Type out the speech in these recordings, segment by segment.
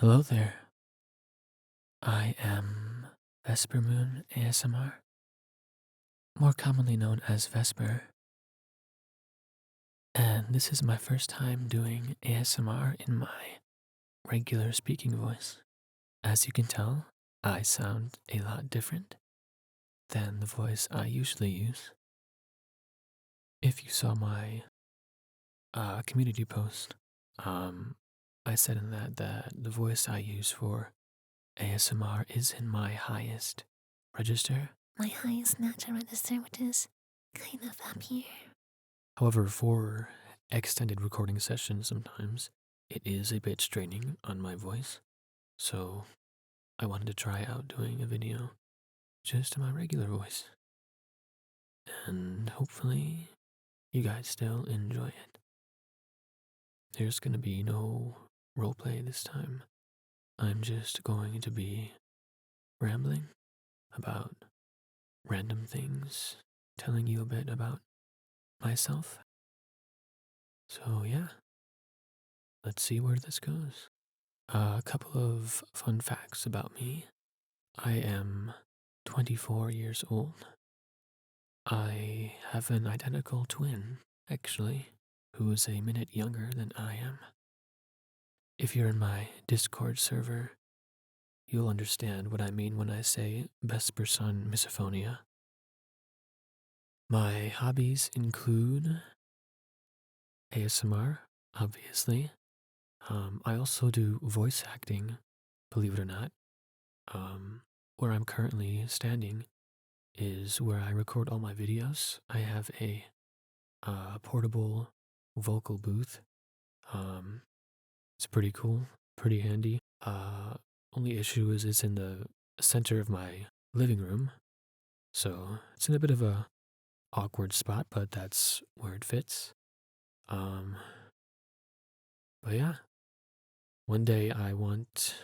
Hello there. I am Vespermoon ASMR, more commonly known as Vesper, and this is my first time doing ASMR in my regular speaking voice. As you can tell, I sound a lot different than the voice I usually use. If you saw my community post, I said in that the voice I use for ASMR is in my highest register. My highest natural register, which is kind of up here. However, for extended recording sessions, sometimes it is a bit straining on my voice. So I wanted to try out doing a video just in my regular voice. And hopefully, you guys still enjoy it. There's going to be no roleplay this time. I'm just going to be rambling about random things, telling you a bit about myself. So, yeah, let's see where this goes. A couple of fun facts about me. I am 24 years old. I have an identical twin, actually, who is a minute younger than I am. If you're in my Discord server, you'll understand what I mean when I say Vespersun misophonia. My hobbies include ASMR, obviously. I also do voice acting, believe it or not. Where I'm currently standing is where I record all my videos. I have a portable vocal booth. It's pretty cool, pretty handy. Only issue is it's in the center of my living room, so it's in a bit of a awkward spot, but that's where it fits. Um, but yeah, one day I want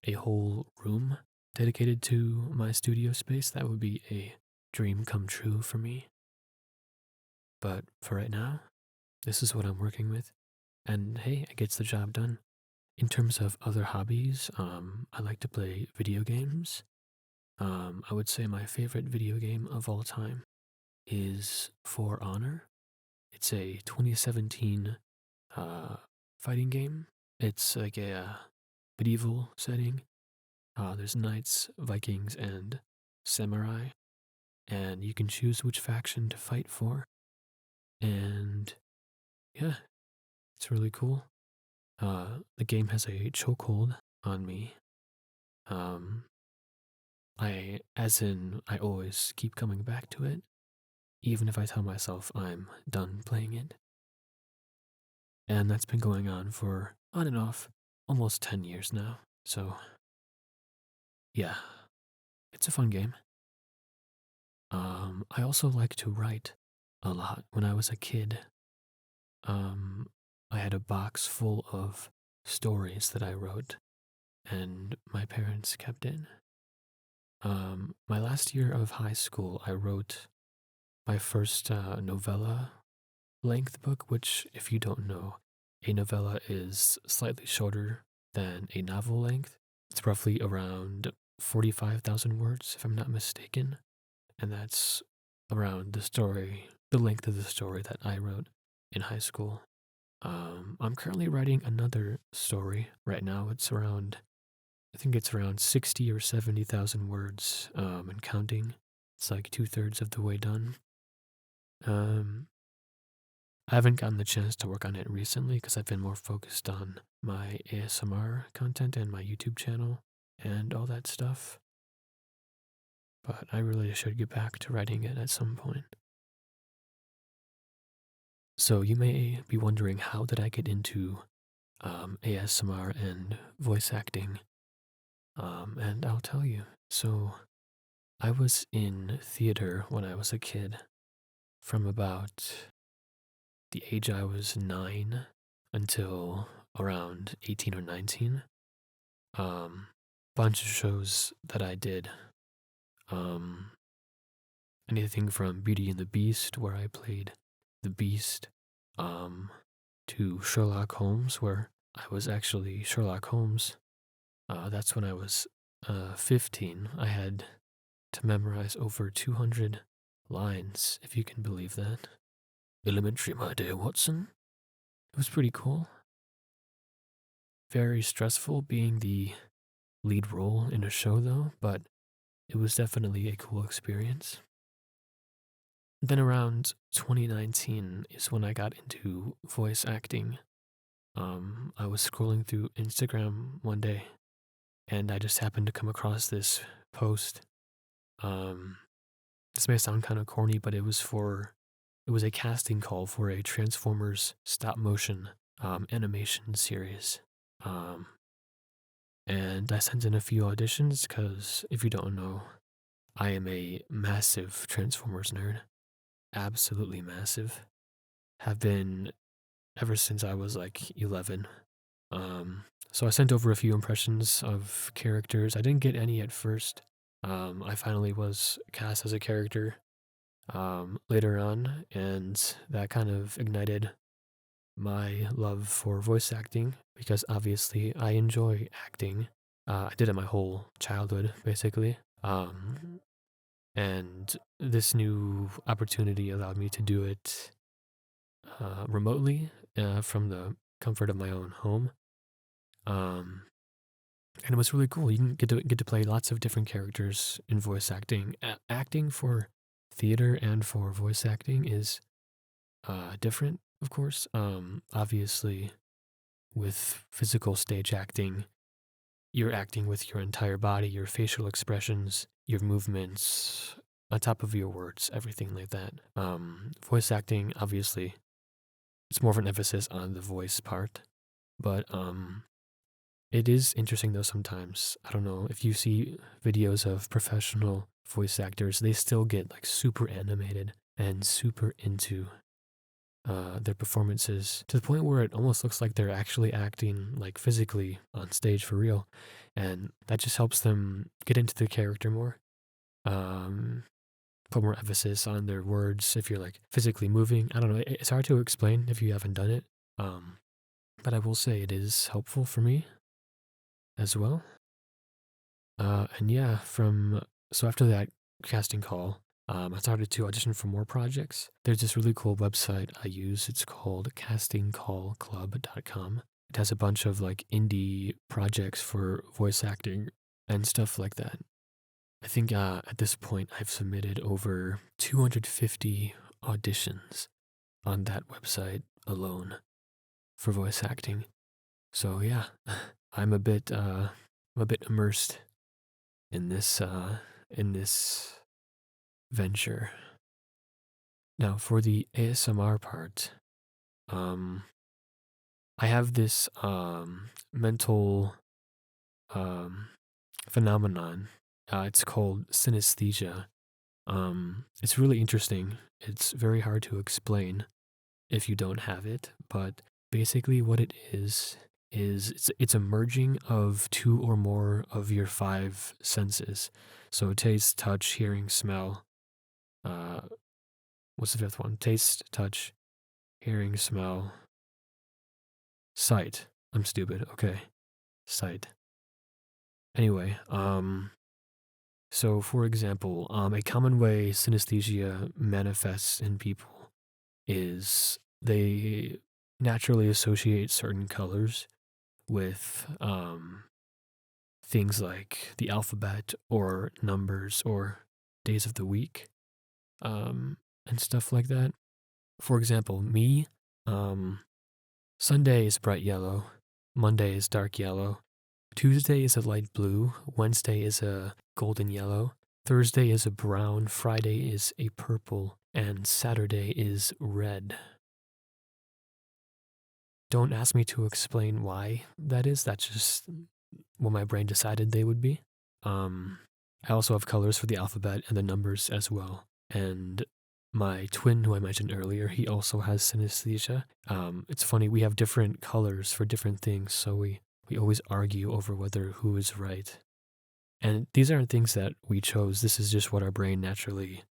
a whole room dedicated to my studio space. That would be a dream come true for me. But for right now, this is what I'm working with. And hey, it gets the job done. In terms of other hobbies, I like to play video games. I would say my favorite video game of all time is For Honor. It's a 2017 fighting game. It's like a medieval setting. There's knights, Vikings, and samurai, and you can choose which faction to fight for. And yeah, it's really cool. The game has a chokehold on me. Um, I always keep coming back to it, even if I tell myself I'm done playing it. And that's been going on for on and off almost 10 years now. So, yeah, it's a fun game. I also like to write a lot. When I was a kid, um, I had a box full of stories that I wrote, and my parents kept it. My last year of high school, I wrote my first novella length book, which, if you don't know, a novella is slightly shorter than a novel length. It's roughly around 45,000 words, if I'm not mistaken. And that's around the length of the story that I wrote in high school. I'm currently writing another story right now. I think it's around 60 or 70,000 words, and counting. It's like 2/3 of the way done. Um, I haven't gotten the chance to work on it recently because I've been more focused on my ASMR content and my YouTube channel and all that stuff. But I really should get back to writing it at some point. So you may be wondering, how did I get into ASMR and voice acting? And I'll tell you. So I was in theater when I was a kid, from about the age I was 9 until around 18 or 19. Bunch of shows that I did. Um, Anything from Beauty and the Beast, where I played the Beast, to Sherlock Holmes, where I was actually Sherlock Holmes. That's when I was 15. I had to memorize over 200 lines, if you can believe that. Elementary, my dear Watson. It was pretty cool. Very stressful being the lead role in a show, though, but it was definitely a cool experience. Then around 2019 is when I got into voice acting. I was scrolling through Instagram one day, and I just happened to come across this post. Um, this may sound kind of corny, but it was a casting call for a Transformers stop motion animation series. Um, and I sent in a few auditions because, if you don't know, I am a massive Transformers nerd. Absolutely massive. Have been ever since I was like 11. So I sent over a few impressions of characters. I didn't get any at first. I finally was cast as a character later on, and that kind of ignited my love for voice acting because obviously I enjoy acting. I did it my whole childhood, basically. And this new opportunity allowed me to do it remotely from the comfort of my own home. Um, and it was really cool. You can get to play lots of different characters in voice acting. Acting for theater and for voice acting is different, of course. Obviously, with physical stage acting, you're acting with your entire body, your facial expressions, your movements, on top of your words, everything like that. Voice acting, obviously, it's more of an emphasis on the voice part, but it is interesting though sometimes. I don't know if you see videos of professional voice actors, they still get like super animated and super into their performances to the point where it almost looks like they're actually acting like physically on stage for real. And that just helps them get into the character more. Put more emphasis on their words if you're like physically moving. I don't know. It's hard to explain if you haven't done it. But I will say it is helpful for me as well. And yeah, so after that casting call, I started to audition for more projects. There's this really cool website I use. It's called castingcallclub.com. It has a bunch of like indie projects for voice acting and stuff like that. I think at this point I've submitted over 250 auditions on that website alone for voice acting. So yeah, I'm a bit immersed in this venture. Now for the ASMR part, um I have this mental um phenomenon. It's called synesthesia. It's really interesting. It's very hard to explain if you don't have it, but basically what it is it's a merging of two or more of your five senses. So taste, touch, hearing, smell. Uh, what's the fifth one? Taste, touch, hearing, smell, sight. I'm stupid. Okay, sight. Anyway, so for example, a common way synesthesia manifests in people is they naturally associate certain colors with things like the alphabet or numbers or days of the week, and stuff like that. For example, me, um, Sunday is bright yellow, Monday is dark yellow, Tuesday is a light blue, Wednesday is a golden yellow, Thursday is a brown, Friday is a purple, and Saturday is red. Don't ask me to explain why that is. That's just what my brain decided they would be. I also have colors for the alphabet and the numbers as well. And my twin, who I mentioned earlier, he also has synesthesia. It's funny, we have different colors for different things, so we always argue over whether who is right. And these aren't things that we chose. This is just what our brain naturally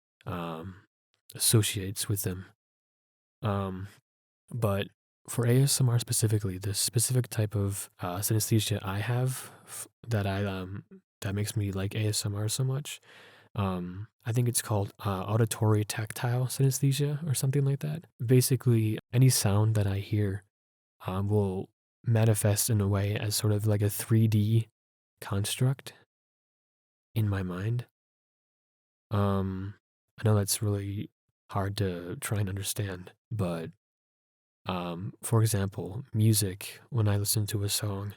associates with them. But for ASMR specifically, the specific type of synesthesia I have that makes me like ASMR so much, I think it's called auditory tactile synesthesia or something like that. Basically, any sound that I hear will manifest in a way as sort of like a 3D construct in my mind. I know that's really hard to try and understand, but for example, music, when I listen to a song,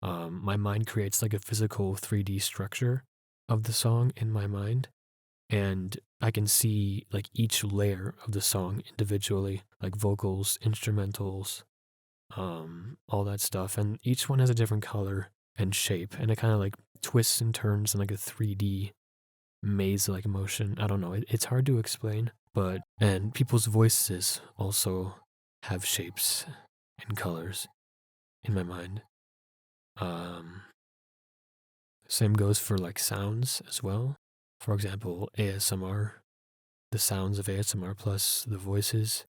my mind creates like a physical 3D structure of the song in my mind. And I can see like each layer of the song individually, like vocals, instrumentals, all that stuff. And each one has a different color and shape. And it kind of like twists and turns in like a 3D maze like motion. I don't know. It's hard to explain, and people's voices also have shapes and colors in my mind. Um, Same goes for like sounds as well. For example, ASMR, the sounds of ASMR plus the voices.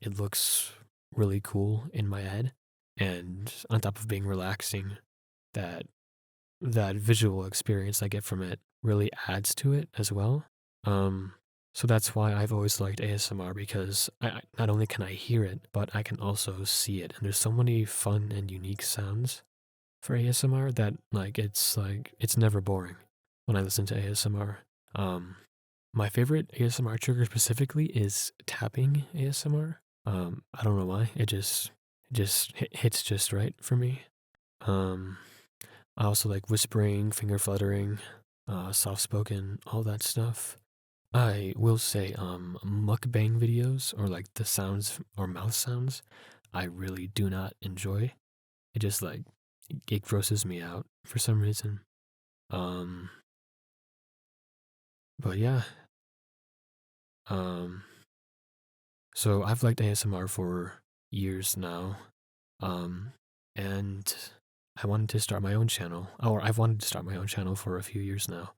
It looks really cool in my head, and on top of being relaxing, that that visual experience I get from it really adds to it as well. Um, so that's why I've always liked ASMR because not only can I hear it, but I can also see it. And there's so many fun and unique sounds for ASMR that like it's never boring when I listen to ASMR. Um, my favorite ASMR trigger specifically is tapping ASMR. I don't know why. It just hits just right for me. Um, I also like whispering, finger fluttering, soft spoken, all that stuff. I will say, mukbang videos or like the sounds or mouth sounds, I really do not enjoy. It just like it grosses me out for some reason. Um, but yeah, um, so I've liked ASMR for years now, um, and I wanted to start my own channel, or I've wanted to start my own channel for a few years now,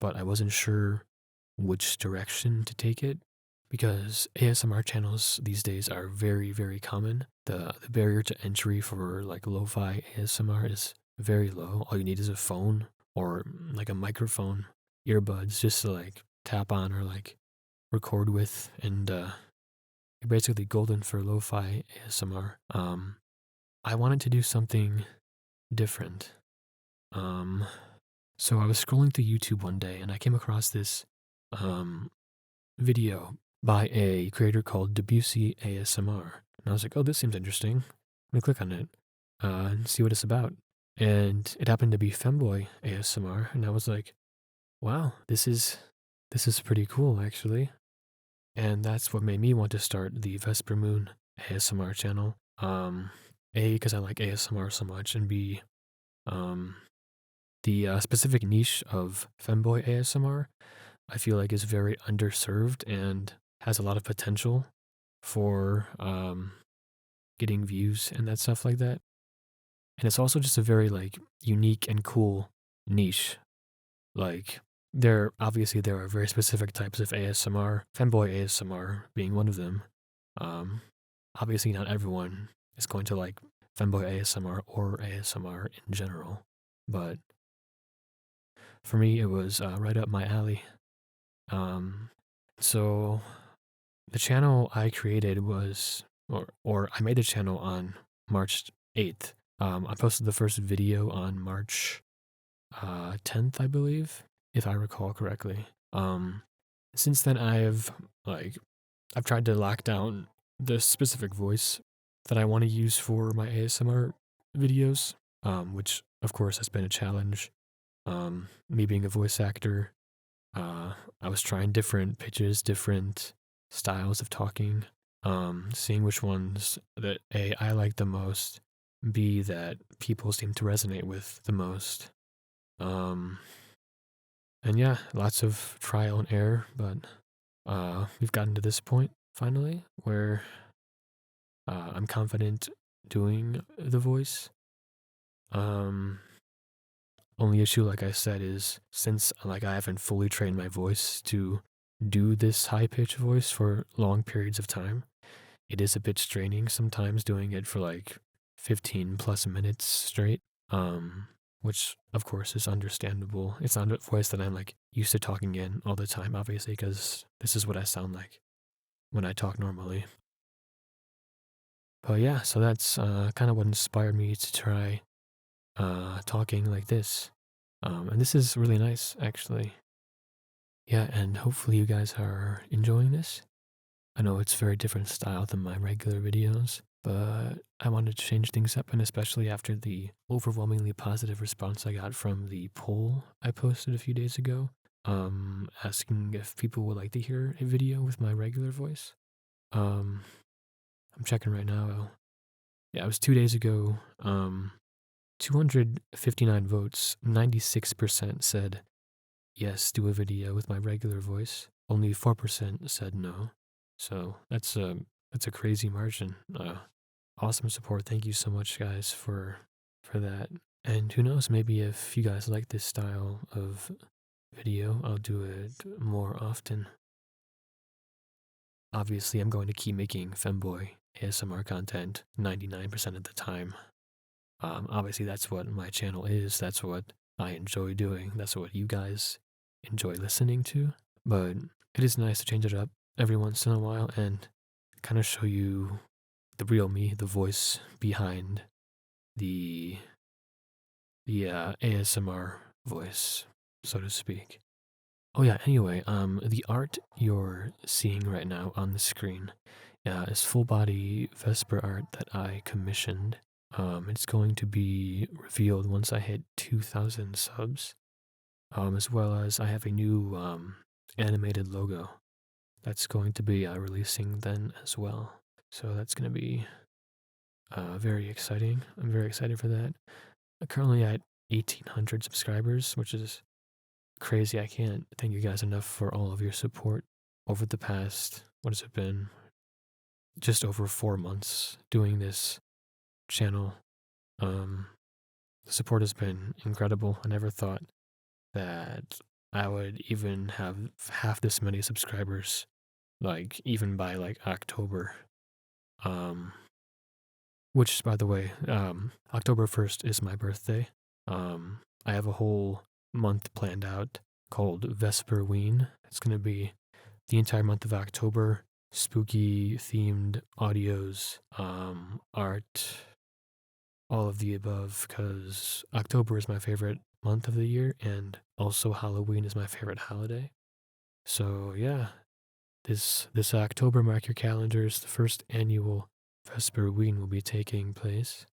but I wasn't sure which direction to take it because ASMR channels these days are very, very common. The barrier to entry for like lo-fi ASMR is very low. All you need is a phone or like a microphone, earbuds just to like tap on or like record with, and you're basically golden for lo-fi ASMR. I wanted to do something different. Um, so I was scrolling through YouTube one day and I came across this um video by a creator called Debussy ASMR. And I was like, oh, this seems interesting. Let me click on it and see what it's about. And it happened to be Femboy ASMR. And I was like, wow, this is pretty cool actually. And that's what made me want to start the Vespermoon ASMR channel. A, because I like ASMR so much, and B, um, the specific niche of femboy ASMR I feel like is very underserved and has a lot of potential for getting views and that stuff like that. And it's also just a very like unique and cool niche. Like there are very specific types of ASMR, femboy ASMR being one of them. Um, Obviously not everyone is going to like femboy ASMR or ASMR in general, but for me it was right up my alley. Um, so the channel I created was, or I made the channel on March 8th. I posted the first video on March 10th, I believe, if I recall correctly. Since then, I've tried to lock down the specific voice that I want to use for my ASMR videos, which of course has been a challenge. Me being a voice actor, I was trying different pitches, different styles of talking, seeing which ones that A, I like the most, B, that people seem to resonate with the most. Um, and yeah, lots of trial and error, but we've gotten to this point finally where I'm confident doing the voice. Um, Only issue, like I said, is since like I haven't fully trained my voice to do this high pitched voice for long periods of time, it is a bit straining sometimes doing it for like 15 plus minutes straight. Which of course is understandable. It's not a voice that I'm like used to talking in all the time, obviously, because this is what I sound like when I talk normally. But yeah, so that's kind of what inspired me to try talking like this. And this is really nice, actually. Yeah, and hopefully you guys are enjoying this. I know it's very different style than my regular videos, but I wanted to change things up, and especially after the overwhelmingly positive response I got from the poll I posted a few days ago, asking if people would like to hear a video with my regular voice. Um, I'm checking right now. Yeah, it was 2 days ago. 259 votes, 96% said yes, do a video with my regular voice. Only 4% said no. So that's a crazy margin. Awesome support. Thank you so much, guys, for that. And who knows, maybe if you guys like this style of video, I'll do it more often. Obviously, I'm going to keep making femboy ASMR content 99% of the time. Obviously, that's what my channel is. That's what I enjoy doing. That's what you guys enjoy listening to. But it is nice to change it up every once in a while and kind of show you the real me, the voice behind the ASMR voice, so to speak. Oh yeah. Anyway, the art you're seeing right now on the screen is full body Vesper art that I commissioned. It's going to be revealed once I hit 2,000 subs, as well as I have a new animated logo that's going to be releasing then as well. So that's going to be very exciting. I'm very excited for that. I'm currently at 1,800 subscribers, which is crazy. I can't thank you guys enough for all of your support over the past, what has it been? Just over 4 months doing this channel. The support has been incredible. I never thought that I would even have half this many subscribers, like even by like October. Um, which, by the way, October 1st is my birthday. I have a whole month planned out called Vesperween. It's going to be the entire month of October, spooky themed audios, art, all of the above, because October is my favorite month of the year, and also Halloween is my favorite holiday. So yeah, this October, mark your calendars, the first annual Vesperween will be taking place.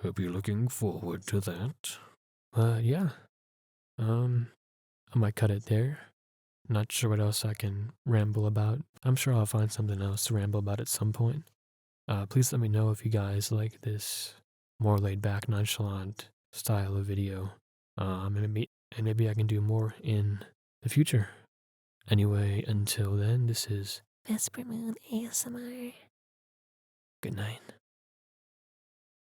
Hope you're looking forward to that. Yeah, um, I might cut it there. Not sure what else I can ramble about. I'm sure I'll find something else to ramble about at some point. Please let me know if you guys like this more laid back, nonchalant style of video. And maybe I can do more in the future. Anyway, until then, this is Vespermoon ASMR. good night.